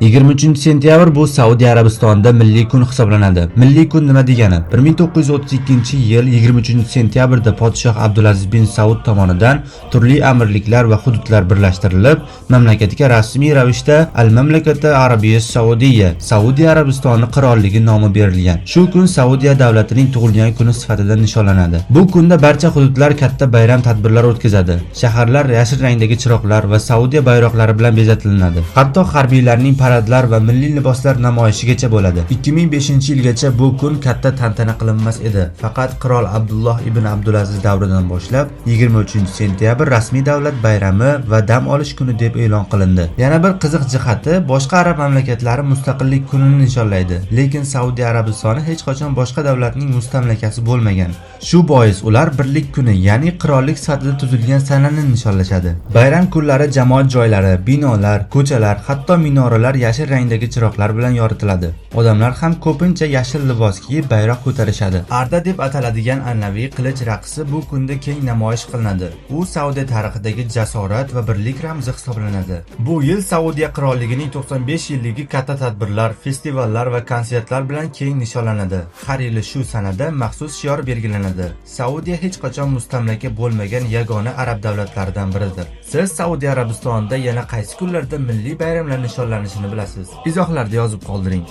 23-sentyabr bu Saudiya Arabistonida milliy kun hisoblanadi. Milliy kun nima degani? 1932-yil 23-sentyabrda podshoh Abdulaziz bin Saud tomonidan turli amirliklar va hududlar birlashtirilib, mamlakatga rasmiy ravishda Al-Mamlakati Arabiyya Saudiya, Saudiya Arabistoni qirolligi nomi berilgan. Shu kun Saudiya davlatining tug'ilgan kuni sifatida nishonlanadi. Bu kunda barcha hududlar katta bayram tadbirlar o'tkazadi. Shaharlar yashil rangdagi chiroqlar va Saudiya bayroqlari bilan bezatilinadi. Hatto harbiylarning paradlar va milliy liboslar namoyishigacha bo'ladi. 2005-yilgacha bu kun katta tantana qilinmas edi. Faqat qirol Abdulloh ibn Abdulaziz davridan boshlab 23-sentyabr rasmiy davlat bayrami va dam olish kuni deb e'lon qilindi. Yana bir qiziq jihati, boshqa arab mamlakatlari mustaqillik kunini nishonlaydi, lekin Saudiya Arabistoni hech qachon boshqa davlatning mustamlakasi bo'lmagan. Shu bois ular birlik kuni, ya'ni qirollik sifatida tuzilgan sanani nishonlashadi. Bayram kunlari jamoat joylari, binolar, ko'chalar, hatto minoralar yashil rangdagi chiroqlar bilan yoritiladi. Odamlar ham ko'pincha yashil libos kiyib bayroq ko'tarishadi. Arda deb ataladigan an'anaviy qilich raqsi bu kunda keng namoyish qilinadi. U Saudiya tarixidagi jasorat va birlik ramzi hisoblanadi. Bu yil Saudiya qirolligining 95 yilligi katta tadbirlar, festivallar va konsertlar bilan keng nishonlanadi. Har yili shu sanada maxsus shior belgilanadi. Saudiya hech qachon mustamlaka bo'lmagan yagona arab davlatlaridan biridir. Siz Saudiya Arabistonida yana qaysi kunlarda milliy bayramlar nishonlanishini bilasiz? Izohlarda yozib qoldiring.